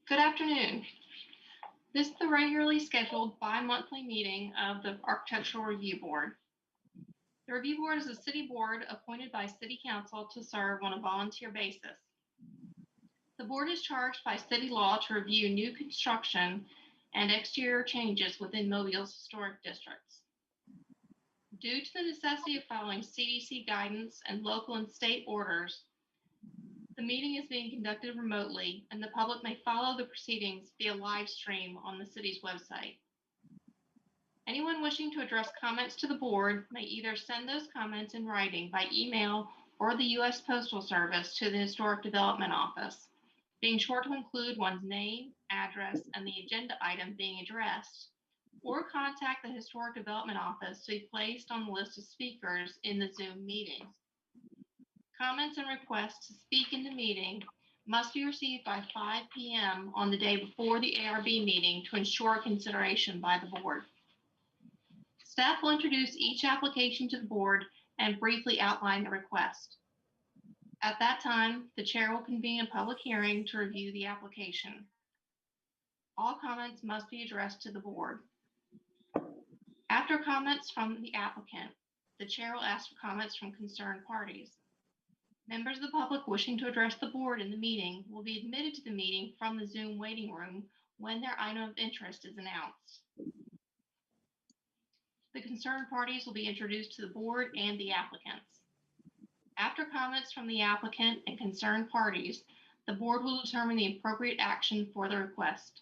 Good afternoon. This is the regularly scheduled bi-monthly meeting of the Architectural Review Board. The Review Board is a city board appointed by City Council to serve on a volunteer basis. The board is charged by city law to review new construction and exterior changes within Mobile's historic districts. Due to the necessity of following CDC guidance and local and state orders, the meeting is being conducted remotely, and the public may follow the proceedings via live stream on the city's website. Anyone wishing to address comments to the board may either send those comments in writing by email or the U.S. Postal Service to the Historic Development Office, being sure to include one's name, address, and the agenda item being addressed, or contact the Historic Development Office to be placed on the list of speakers in the Zoom meeting. Comments and requests to speak in the meeting must be received by 5 p.m. on the day before the ARB meeting to ensure consideration by the board. Staff will introduce each application to the board and briefly outline the request. At that time, the chair will convene a public hearing to review the application. All comments must be addressed to the board. After comments from the applicant, the chair will ask for comments from concerned parties. Members of the public wishing to address the board in the meeting will be admitted to the meeting from the Zoom waiting room when their item of interest is announced. The concerned parties will be introduced to the board and the applicants. After comments from the applicant and concerned parties, the board will determine the appropriate action for the request.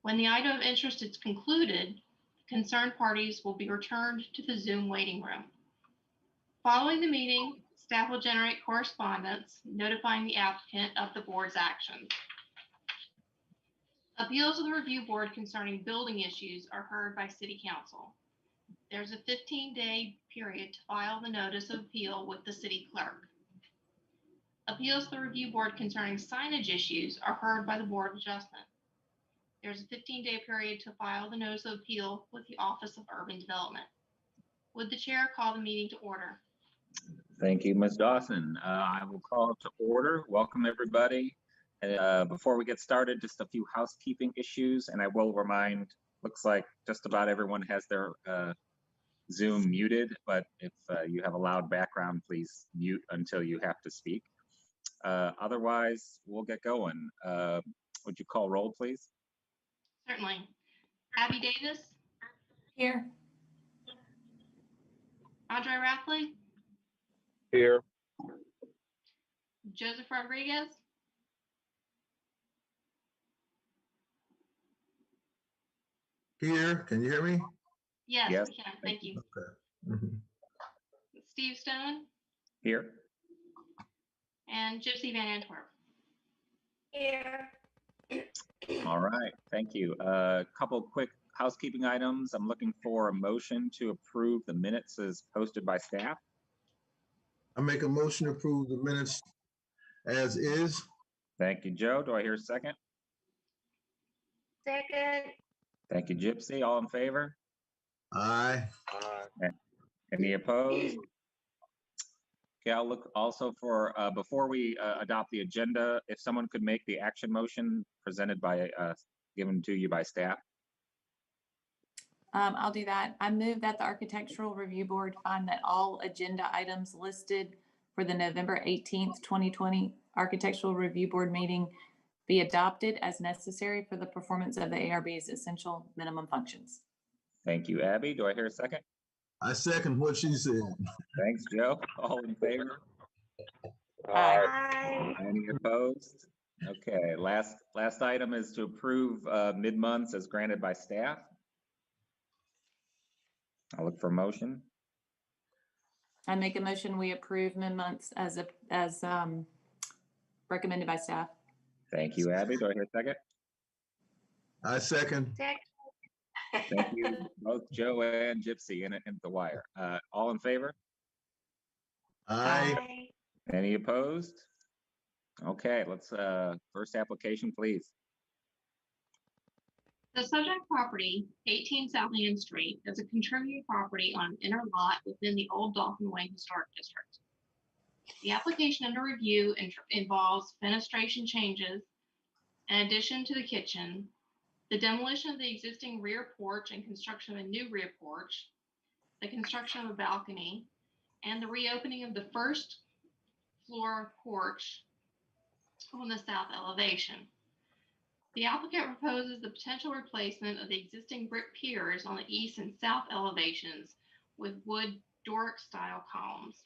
When the item of interest is concluded, concerned parties will be returned to the Zoom waiting room. Following the meeting, staff will generate correspondence notifying the applicant of the board's actions. Appeals of the review board concerning building issues are heard by City Council. There's a 15-day period to file the notice of appeal with the city clerk. Appeals to the review board concerning signage issues are heard by the Board of Adjustment. There's a 15-day period to file the notice of appeal with the Office of Urban Development. Would the chair call the meeting to order? Thank you, Ms. Dawson. I will call to order. Welcome, everybody. Before we get started, just a few housekeeping issues, and I will remind, looks like just about everyone has their Zoom muted, but if you have a loud background, please mute until you have to speak. Otherwise, we'll get going. Would you call roll, please? Certainly. Abby Davis? Here. Andre Rafley? Here. Joseph Rodriguez? Here. Can you hear me? Yes, Yes. we can. Thank you. Okay. Steve Stone Here. and Josie Van Antwerp. Here. All right, thank you. A couple quick housekeeping items. I'm looking for a motion to approve the minutes as posted by staff. I make a motion to approve the minutes as is. Thank you, Joe. Do I hear a second? Second. Thank you, Gypsy. All in favor? Aye. Any opposed? Okay, I'll look also for, before we adopt the agenda, if someone could make the action motion presented by, given to you by staff. I'll do that. I move that the Architectural Review Board find that all agenda items listed for the November 18th, 2020 Architectural Review Board meeting be adopted as necessary for the performance of the ARB's essential minimum functions. Thank you, Abby. Do I hear a second? I second what she said. Thanks, Joe. All in favor? Aye. Any opposed? Okay, last item is to approve mid-months as granted by staff. I'll look for a motion. I make a motion we approve mid-months as recommended by staff. Thank you, Abby. Do I hear a second? I second. Thank you, both Joe and Gypsy in the wire. All in favor? Aye. Any opposed? Okay, let's, first application, please. The subject property, 18 South Ann Street, is a contributing property on an inner lot within the Old Dolphin Way Historic District. The application under review involves fenestration changes, in addition to the kitchen, the demolition of the existing rear porch and construction of a new rear porch, the construction of a balcony, and the reopening of the first floor porch on the south elevation. The applicant proposes the potential replacement of the existing brick piers on the east and south elevations with wood Doric style columns.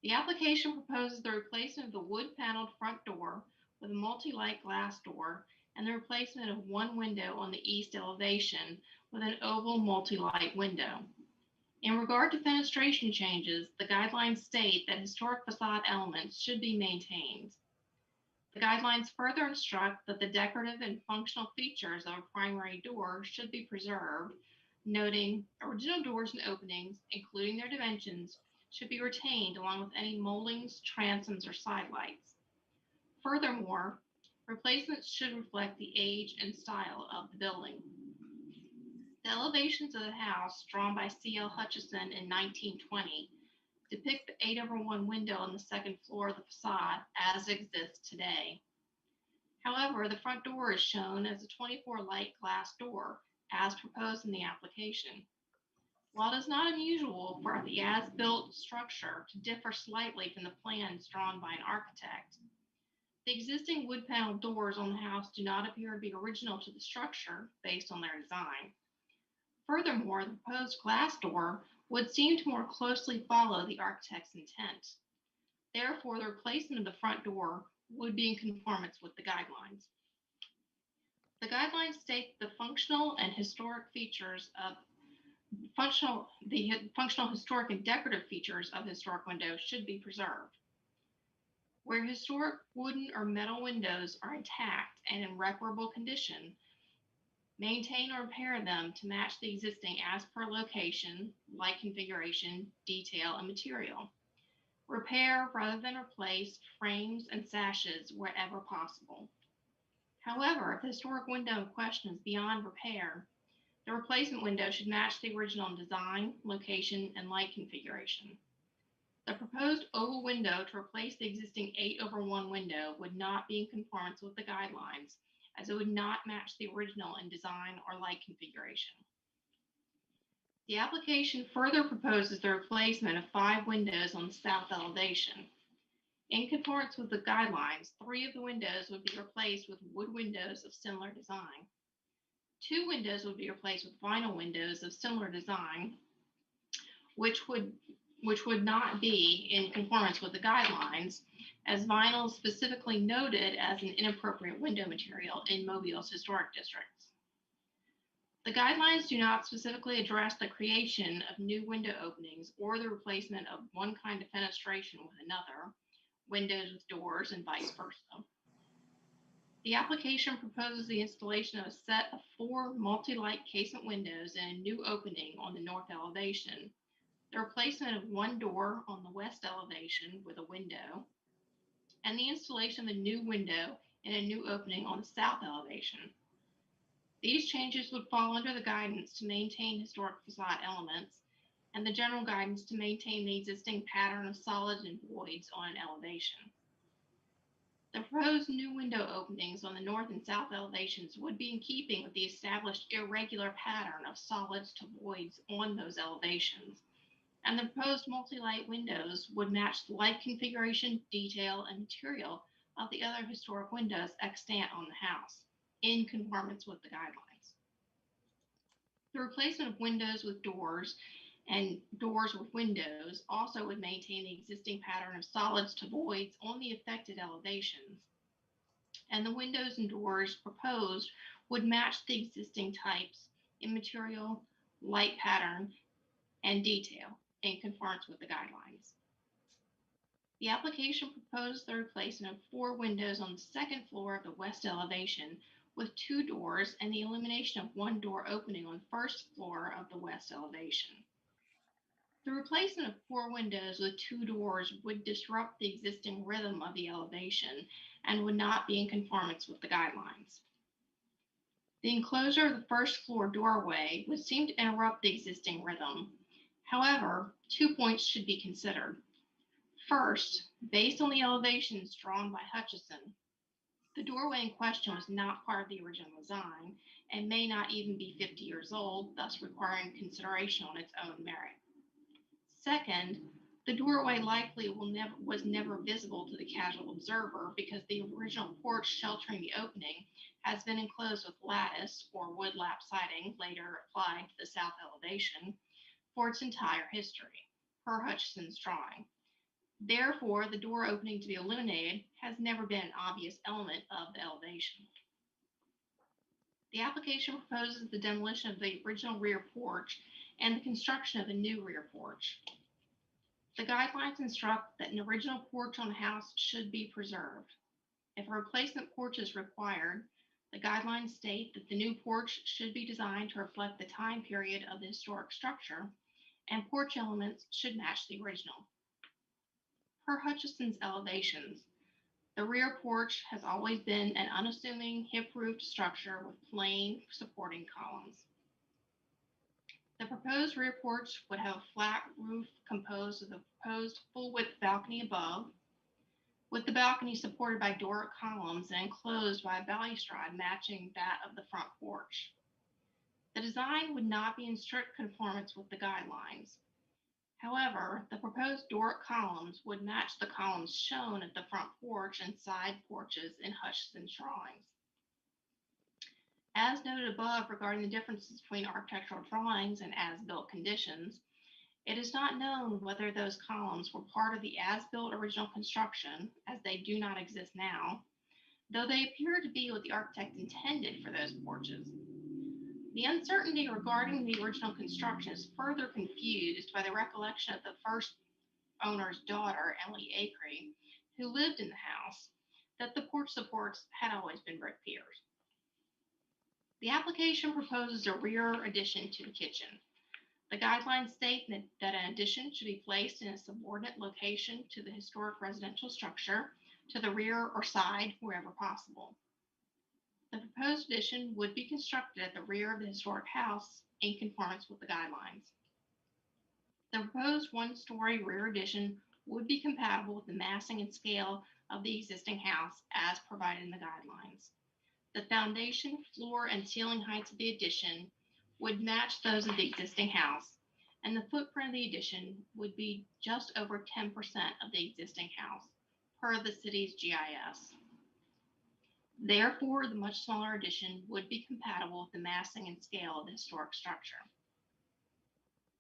The application proposes the replacement of the wood paneled front door with a multi-light glass door and the replacement of one window on the east elevation with an oval multi-light window. In regard to fenestration changes, the guidelines state that historic facade elements should be maintained. The guidelines further instruct that the decorative and functional features of a primary door should be preserved, noting original doors and openings, including their dimensions, should be retained along with any moldings, transoms, or sidelights. Furthermore, replacements should reflect the age and style of the building. The elevations of the house, drawn by C.L. Hutchison in 1920, depict the 8/1 window on the second floor of the facade as exists today. However, the front door is shown as a 24 light glass door as proposed in the application. While it is not unusual for the as-built structure to differ slightly from the plans drawn by an architect, the existing wood panel doors on the house do not appear to be original to the structure based on their design. Furthermore, the proposed glass door would seem to more closely follow the architect's intent. Therefore, the replacement of the front door would be in conformance with the guidelines. The guidelines state the functional, historic, and decorative features of historic windows should be preserved. Where historic wooden or metal windows are intact and in reparable condition, maintain or repair them to match the existing as per location, light configuration, detail, and material. Repair rather than replace frames and sashes wherever possible. However, if the historic window in question is beyond repair, the replacement window should match the original in design, location, and light configuration. The proposed oval window to replace the existing 8/1 window would not be in conformance with the guidelines, as it would not match the original in design or light configuration. The application further proposes the replacement of 5 windows on the south elevation. In conformance with the guidelines, 3 of the windows would be replaced with wood windows of similar design. 2 windows would be replaced with vinyl windows of similar design, which would not be in conformance with the guidelines, as vinyl is specifically noted as an inappropriate window material in Mobile's historic districts. The guidelines do not specifically address the creation of new window openings or the replacement of one kind of fenestration with another, windows with doors, and vice versa. The application proposes the installation of a set of 4 multi-light casement windows and a new opening on the north elevation, the replacement of 1 door on the west elevation with a window, and the installation of a new window and a new opening on the south elevation. These changes would fall under the guidance to maintain historic facade elements and the general guidance to maintain the existing pattern of solids and voids on an elevation. The proposed new window openings on the north and south elevations would be in keeping with the established irregular pattern of solids to voids on those elevations, and the proposed multi-light windows would match the light configuration, detail, and material of the other historic windows extant on the house, in conformance with the guidelines. The replacement of windows with doors and doors with windows also would maintain the existing pattern of solids to voids on the affected elevations, and the windows and doors proposed would match the existing types in material, light pattern, and detail in conformance with the guidelines. The application proposed the replacement of 4 windows on the second floor of the west elevation with 2 doors and the elimination of 1 door opening on the first floor of the west elevation. The replacement of 4 windows with 2 doors would disrupt the existing rhythm of the elevation and would not be in conformance with the guidelines. The enclosure of the first floor doorway would seem to interrupt the existing rhythm. However, 2 points should be considered. First, based on the elevations drawn by Hutchison, The doorway in question was not part of the original design and may not even be 50 years old, thus requiring consideration on its own merit. Second, the doorway likely was never visible to the casual observer because the original porch sheltering the opening has been enclosed with lattice or wood lap siding, later applied to the south elevation, for its entire history, per Hutchison's drawing. Therefore, the door opening to be illuminated has never been an obvious element of the elevation. The application proposes the demolition of the original rear porch and the construction of a new rear porch. The guidelines instruct that an original porch on a house should be preserved. If a replacement porch is required, the guidelines state that the new porch should be designed to reflect the time period of the historic structure, and porch elements should match the original. Per Hutchison's elevations, the rear porch has always been an unassuming hip-roofed structure with plain supporting columns. The proposed rear porch would have a flat roof composed of the proposed full-width balcony above, with the balcony supported by Doric columns and enclosed by a balustrade matching that of the front porch. The design would not be in strict conformance with the guidelines. However, the proposed Doric columns would match the columns shown at the front porch and side porches in Hutchison's drawings. As noted above regarding the differences between architectural drawings and as-built conditions, it is not known whether those columns were part of the as-built original construction, as they do not exist now, though they appear to be what the architect intended for those porches. The uncertainty regarding the original construction is further confused by the recollection of the first owner's daughter, Emily Acree, who lived in the house, that the porch supports had always been brick piers. The application proposes a rear addition to the kitchen. The guidelines state that an addition should be placed in a subordinate location to the historic residential structure, to the rear or side, wherever possible. The proposed addition would be constructed at the rear of the historic house in conformance with the guidelines. The proposed one-story rear addition would be compatible with the massing and scale of the existing house as provided in the guidelines. The foundation, floor, and ceiling heights of the addition would match those of the existing house, and the footprint of the addition would be just over 10% of the existing house, per the city's GIS. Therefore, the much smaller addition would be compatible with the massing and scale of the historic structure.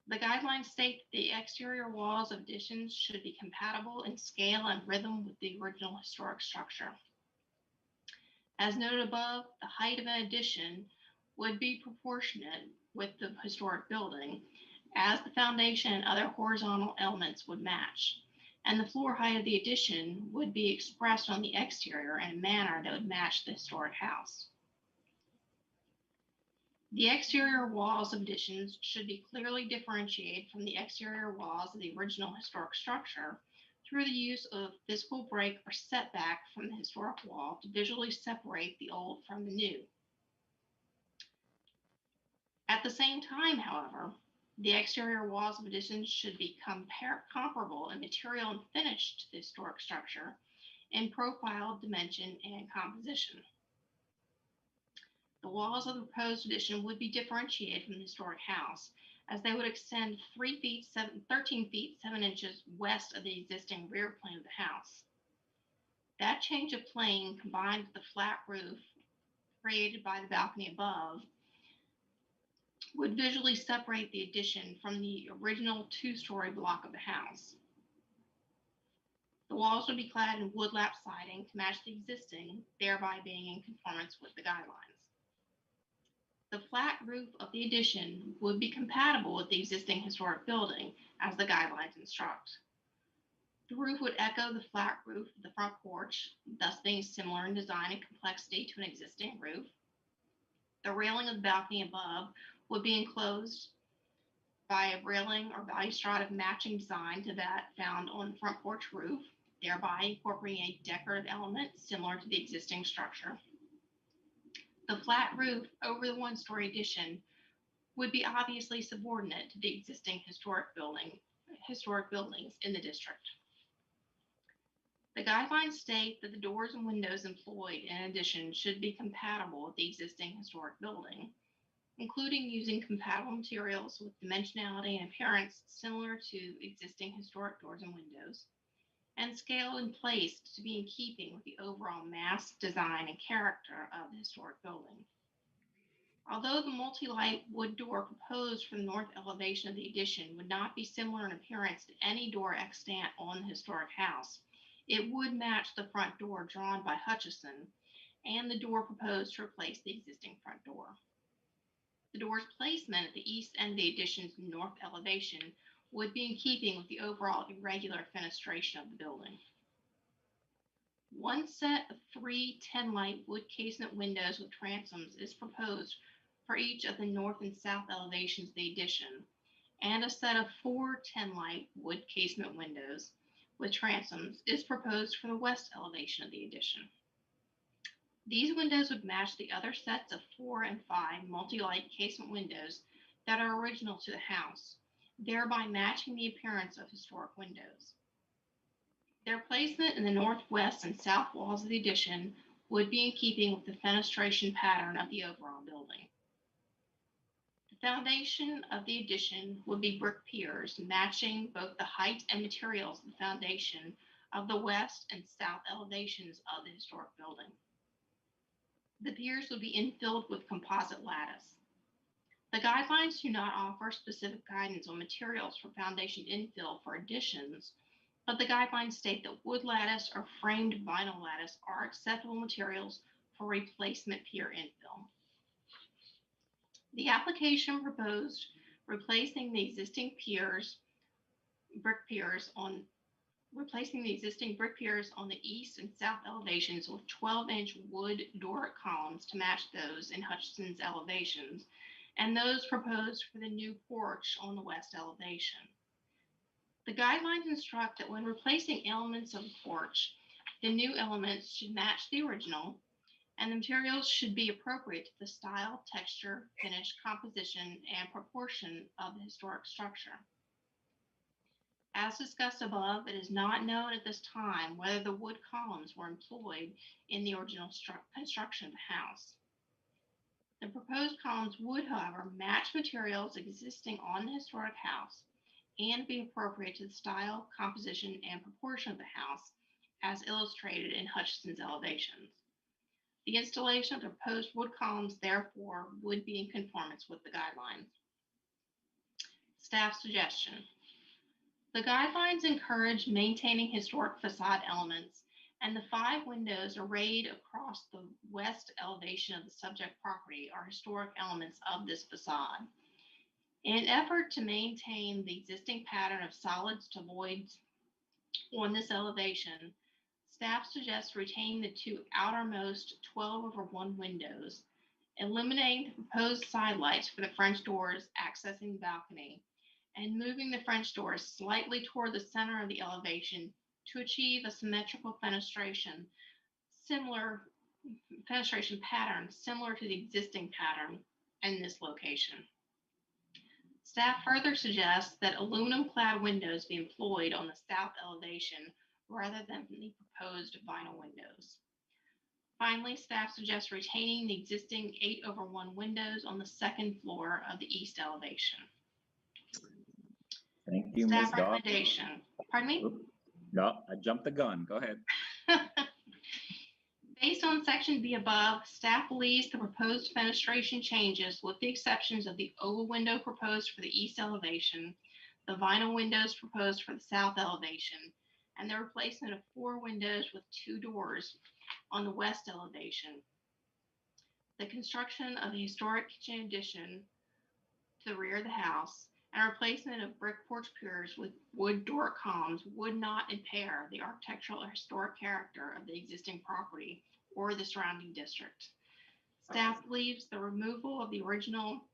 The guidelines state the exterior walls of additions should be compatible in scale and rhythm with the original historic structure. As noted above, the height of an addition would be proportionate with the historic building, as the foundation and other horizontal elements would match, and the floor height of the addition would be expressed on the exterior in a manner that would match the historic house. The exterior walls of additions should be clearly differentiated from the exterior walls of the original historic structure through the use of physical break or setback from the historic wall to visually separate the old from the new. At the same time, however, the exterior walls of additions should be comparable in material and finish to the historic structure in profile, dimension, and composition. The walls of the proposed addition would be differentiated from the historic house, as they would extend 13 feet 7 inches west of the existing rear plane of the house. That change of plane, combined with the flat roof created by the balcony above, would visually separate the addition from the original two-story block of the house. The walls would be clad in wood lap siding to match the existing, thereby being in conformance with the guidelines. The flat roof of the addition would be compatible with the existing historic building, as the guidelines instruct. The roof would echo the flat roof of the front porch, thus being similar in design and complexity to an existing roof. The railing of the balcony above would be enclosed by a railing or balustrade of matching design to that found on the front porch roof, thereby incorporating a decorative element similar to the existing structure. The flat roof over the one-story addition would be obviously subordinate to the existing historic buildings in the district. The guidelines state that the doors and windows employed in addition should be compatible with the existing historic building, including using compatible materials with dimensionality and appearance similar to existing historic doors and windows, and scaled and placed to be in keeping with the overall mass, design, and character of the historic building. Although the multi-light wood door proposed for the north elevation of the addition would not be similar in appearance to any door extant on the historic house, it would match the front door drawn by Hutchison and the door proposed to replace the existing front door. The door's placement at the east end of the addition's north elevation would be in keeping with the overall irregular fenestration of the building. One set of 3 10-light wood casement windows with transoms is proposed for each of the north and south elevations of the addition, and a set of 4 10-light wood casement windows with transoms is proposed for the west elevation of the addition. These windows would match the other sets of 4 and 5 multi-light casement windows that are original to the house, thereby matching the appearance of historic windows. Their placement in the northwest and south walls of the addition would be in keeping with the fenestration pattern of the overall building. The foundation of the addition would be brick piers, matching both the height and materials of the foundation of the west and south elevations of the historic building. The piers would be infilled with composite lattice. The guidelines do not offer specific guidance on materials for foundation infill for additions, but the guidelines state that wood lattice or framed vinyl lattice are acceptable materials for replacement pier infill. The application proposed replacing the existing brick piers on the east and south elevations with 12-inch wood Doric columns to match those in Hutchison's elevations, and those proposed for the new porch on the west elevation. The guidelines instruct that when replacing elements of the porch, the new elements should match the original, and the materials should be appropriate to the style, texture, finish, composition, and proportion of the historic structure. As discussed above, it is not known at this time whether the wood columns were employed in the original construction of the house. The proposed columns would, however, match materials existing on the historic house and be appropriate to the style, composition, and proportion of the house as illustrated in Hutchison's elevations. The installation of the proposed wood columns, therefore, would be in conformance with the guidelines. Staff suggestion. The guidelines encourage maintaining historic facade elements, and the 5 windows arrayed across the west elevation of the subject property are historic elements of this facade. In an effort to maintain the existing pattern of solids to voids on this elevation, staff suggests retaining the 2 outermost 12/1 windows, eliminating the proposed side lights for the French doors accessing the balcony, and moving the French doors slightly toward the center of the elevation to achieve a symmetrical fenestration pattern similar to the existing pattern in this location. Staff further suggests that aluminum clad windows be employed on the south elevation rather than the proposed vinyl windows. Finally, staff suggests retaining the existing 8/1 windows on the second floor of the east elevation. Thank you, Ms. Staff Dawson. recommendation. Pardon me? Oop. No, I jumped the gun. Go ahead. Based on section B above, staff believes the proposed fenestration changes, with the exceptions of the oval window proposed for the east elevation, the vinyl windows proposed for the south elevation, and the replacement of 4 windows with 2 doors on the west elevation. The construction of the historic kitchen addition to the rear of the house and replacement of brick porch piers with wood Doric columns would not impair the architectural or historic character of the existing property or the surrounding district. Staff believes the removal of the original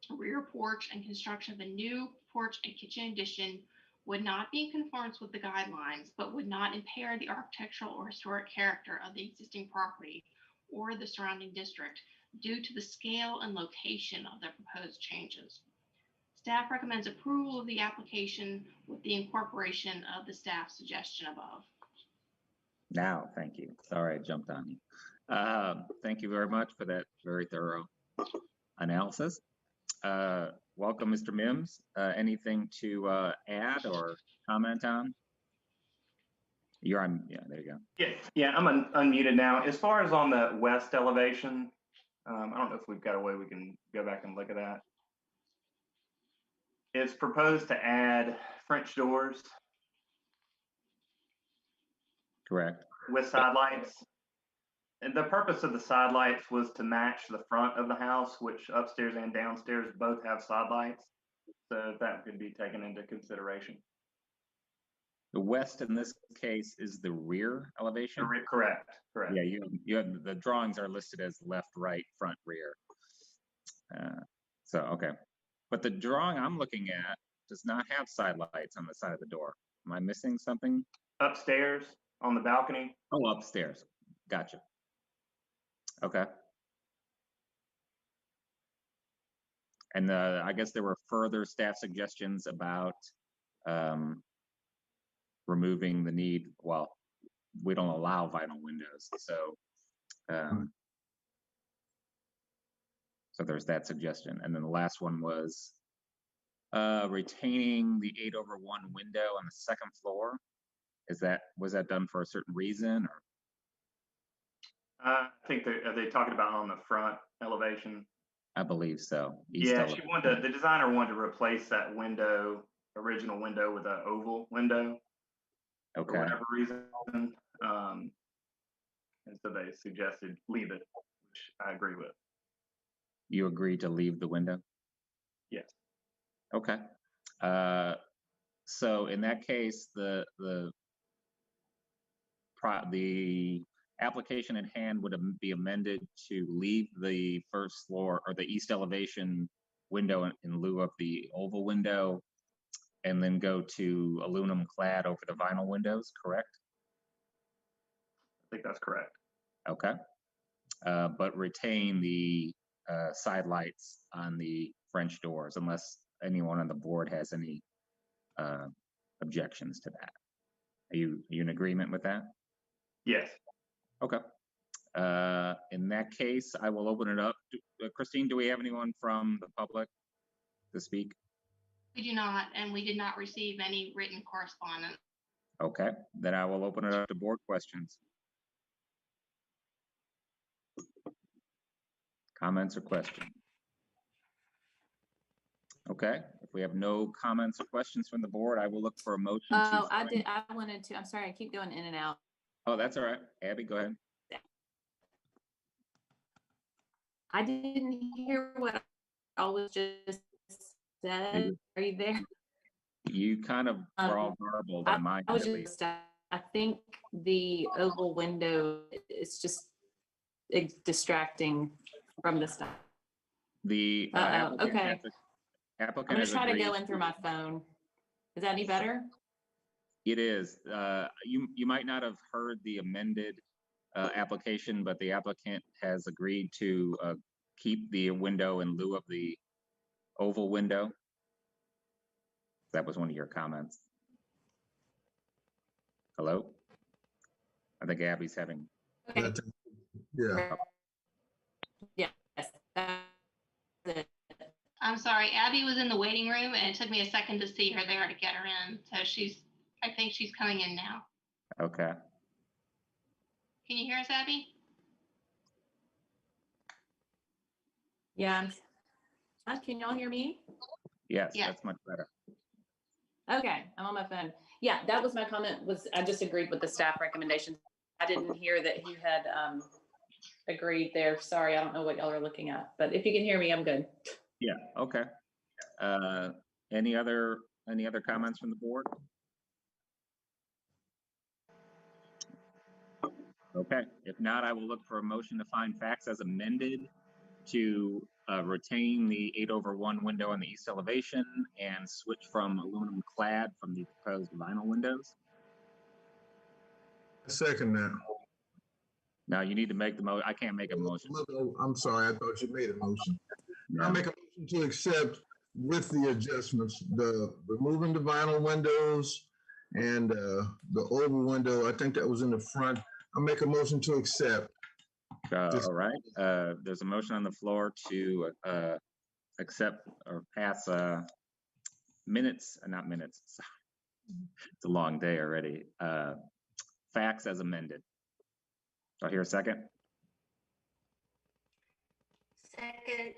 rear porch and construction of a new porch and kitchen addition would not be in conformance with the guidelines, but would not impair the architectural or historic character of the existing property or the surrounding district due to the scale and location of the proposed changes. Staff recommends approval of the application with the incorporation of the staff suggestion above. Now, thank you. Sorry, I jumped on you. Thank you very much for that very thorough analysis. Welcome, Mr. Mims. Anything to add or comment on? You're on, yeah, there you go. Yeah, I'm unmuted now. As far as on the west elevation, I don't know if we've got a way we can go back and look at that. It's proposed to add French doors Correct. with side lights. And the purpose of the side lights was to match the front of the house, which upstairs and downstairs both have side lights. So that could be taken into consideration. The west in this case is the rear elevation. Correct. Yeah, you have the drawings are listed as left, right, front, rear. So, okay. But the drawing I'm looking at does not have side lights on the side of the door. Am I missing something? Upstairs on the balcony. Oh, upstairs. Gotcha. Okay. And I guess there were further staff suggestions about removing the need. Well, we don't allow vinyl windows, so so there's that suggestion. And then the last one was retaining the 8/1 window on the second floor. Was that done for a certain reason, or? I think are they talking about on the front elevation? I believe so. Yeah, the designer wanted to replace that original window with an oval window. Okay. For whatever reason. And so they suggested leave it, which I agree with. You agreed to leave the window? Yes. Okay. So in that case, the application at hand would be amended to leave the first floor or the east elevation window in lieu of the oval window, and then go to aluminum clad over the vinyl windows, correct? I think that's correct. Okay. But retain the side lights on the French doors unless anyone on the board has any objections to that. Are you in agreement with that? Yes. Okay. In that case, I will open it up. Christine, do we have anyone from the public to speak? We do not, and we did not receive any written correspondence. Okay, then I will open it up to board questions. Comments or questions? Okay, if we have no comments or questions from the board, I will look for a motion. Oh, I wanted to, I'm sorry, I keep going in and out. Oh, that's all right. Abby, go ahead. I didn't hear what I was just said. Are you there? You kind of were all garbled on my I was end, at least. just, I think the oval window is just distracting from the stuff. The okay. I'm gonna has try to agreed. go in through my phone. Is that any better? It is. You might not have heard the amended application, but the applicant has agreed to keep the window in lieu of the oval window. That was one of your comments. Hello? I think Abby's having. Okay. Yeah, Yes. That's it. I'm sorry, Abby was in the waiting room and it took me a second to see her there to get her in. So I think she's coming in now. Okay. Can you hear us, Abby? Yeah. Can y'all hear me? Yes, Yeah. that's much better. Okay, I'm on my phone. Yeah, that was my comment. I just agreed with the staff recommendations. I didn't hear that he had agreed there. Sorry, I don't know what y'all are looking at, but if you can hear me, I'm good. Yeah, okay. Any other comments from the board? Okay, if not, I will look for a motion to find facts as amended to retain the 8/1 window on the east elevation and switch from aluminum clad from the proposed vinyl windows. second that. Now you need to make the I can't make a motion. I'm sorry, I thought you made a motion. I No. make a motion to accept with the adjustments, the removing the vinyl windows and the oval window, I think that was in the front. I'll make a motion to accept. All right, there's a motion on the floor to accept or pass minutes, not minutes. It's a long day already. Facts as amended. Do I hear a second? Second.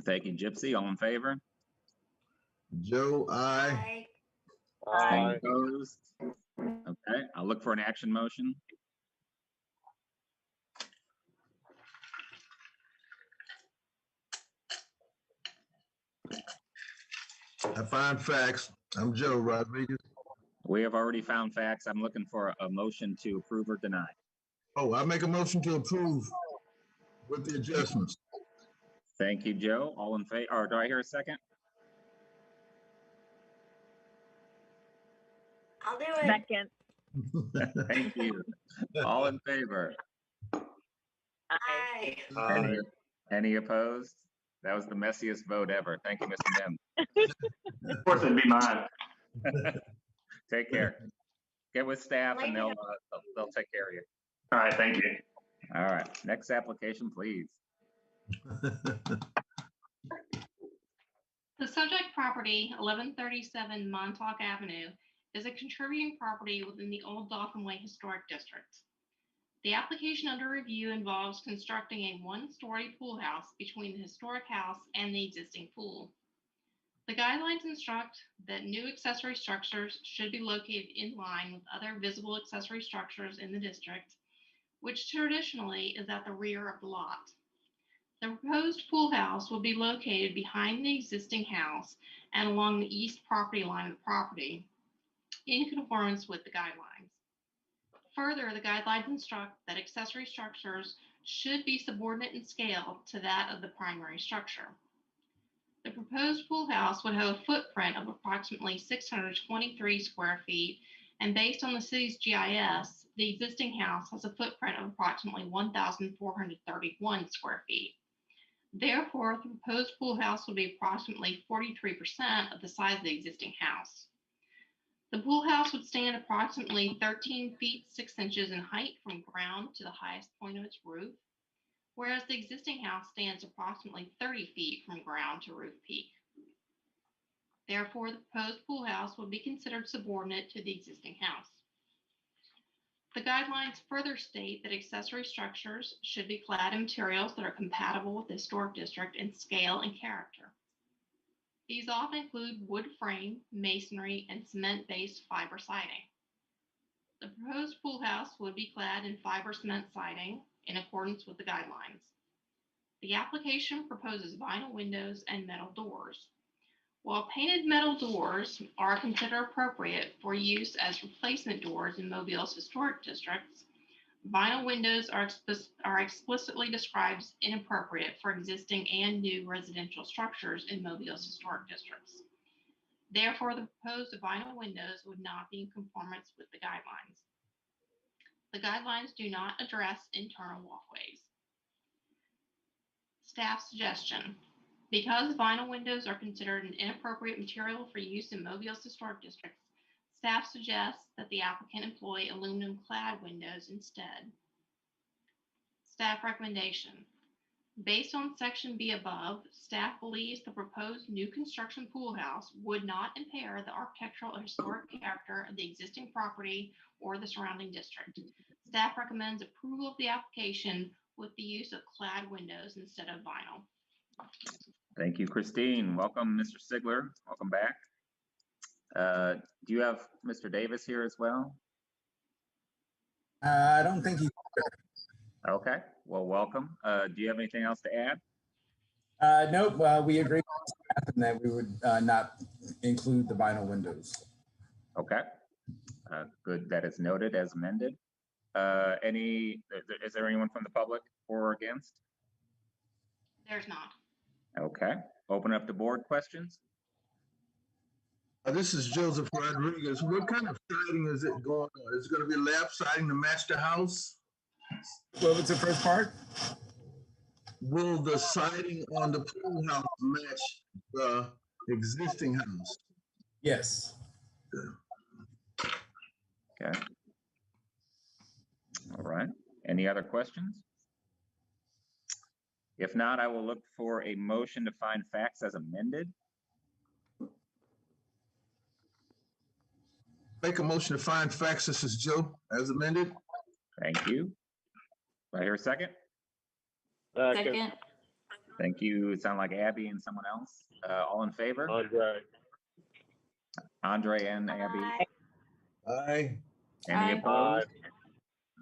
Thank you, Gypsy. All in favor? Joe, aye. Any opposed? Okay, I'll look for an action motion. I find facts. I'm Joe Rodriguez. We have already found facts. I'm looking for a motion to approve or deny. Oh, I make a motion to approve with the adjustments. Thank you, Joe. All in favor, or do I hear a second? I'll do it. Second. Thank you. All in favor? Aye. Any opposed? That was the messiest vote ever. Thank you, Mr. Mim. Of course, it'd be mine. Take care. Get with staff and they'll take care of you. All right, thank you. All right, next application, please. The subject property, 1137 Montauk Avenue, is a contributing property within the Old Dolphin Way Historic District. The application under review involves constructing a one-story pool house between the historic house and the existing pool. The guidelines instruct that new accessory structures should be located in line with other visible accessory structures in the district, which traditionally is at the rear of the lot. The proposed pool house will be located behind the existing house and along the east property line of the property, in conformance with the guidelines. Further, the guidelines instruct that accessory structures should be subordinate in scale to that of the primary structure. The proposed pool house would have a footprint of approximately 623 square feet, and based on the city's GIS, the existing house has a footprint of approximately 1,431 square feet. Therefore, the proposed pool house will be approximately 43% of the size of the existing house. The pool house would stand approximately 13 feet 6 inches in height from ground to the highest point of its roof, whereas the existing house stands approximately 30 feet from ground to roof peak. Therefore, the proposed pool house would be considered subordinate to the existing house. The guidelines further state that accessory structures should be clad in materials that are compatible with the historic district in scale and character. These often include wood frame, masonry, and cement-based fiber siding. The proposed pool house would be clad in fiber cement siding in accordance with the guidelines. The application proposes vinyl windows and metal doors. While painted metal doors are considered appropriate for use as replacement doors in Mobile's historic districts, vinyl windows are explicitly described as inappropriate for existing and new residential structures in Mobile's historic districts. Therefore, the proposed vinyl windows would not be in conformance with the guidelines. The guidelines do not address internal walkways. Staff suggestion: because vinyl windows are considered an inappropriate material for use in Mobile's historic districts, staff suggests that the applicant employ aluminum-clad windows instead. Staff recommendation: based on section B above, staff believes the proposed new construction pool house would not impair the architectural or historic character of the existing property or the surrounding district. Staff recommends approval of the application with the use of clad windows instead of vinyl. Thank you, Christine. Welcome, Mr. Sigler. Welcome back. Do you have Mr. Davis here as well? I don't think he. Okay, well, welcome. Do you have anything else to add? Nope. We agree with staff and that we would not include the vinyl windows. Okay, good. That is noted as amended. Is there anyone from the public for or against? There's not. Okay, open up to board questions. This is Joseph Rodriguez. What kind of siding is it going on? Is it going to be lap siding to match the house? What was the first part? Will the siding on the pool house match the existing house? Yes. Okay. All right. Any other questions? If not, I will look for a motion to find facts as amended. Make a motion to find facts. This is Joe, as amended. Thank you. Do I hear a second? Second. Thank you. It sounded like Abby and someone else. All in favor? Andre. Andre and Abby. Aye. Aye. Any Aye. opposed?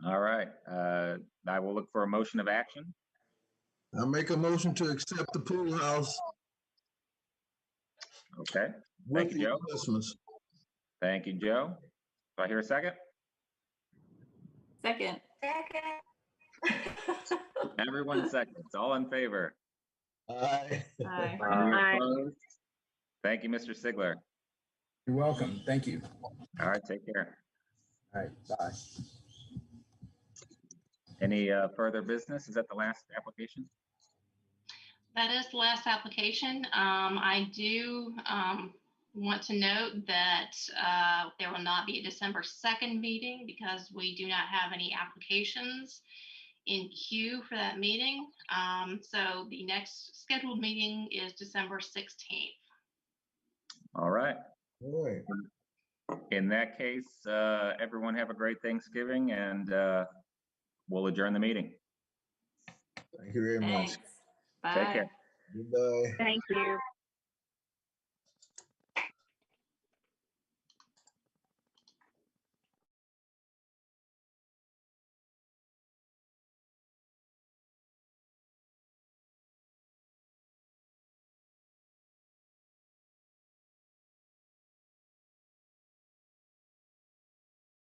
All right. I will look for a motion of action. I make a motion to accept the pool house Okay. with Thank you, the Joe. adjustments. Thank you, Joe. Do I hear a second? Second. Second. Everyone seconds. All in favor? Aye. Aye. Any opposed? Thank you, Mr. Sigler. You're welcome. Thank you. All right, take care. All right, bye. Any further business? Is that the last application? That is the last application. I do want to note that there will not be a December 2nd meeting because we do not have any applications in queue for that meeting. So the next scheduled meeting is December 16th. All right. All right. In that case, everyone have a great Thanksgiving and we'll adjourn the meeting. Thank you very much. Thanks. Bye. Take care. Goodbye. Thank you.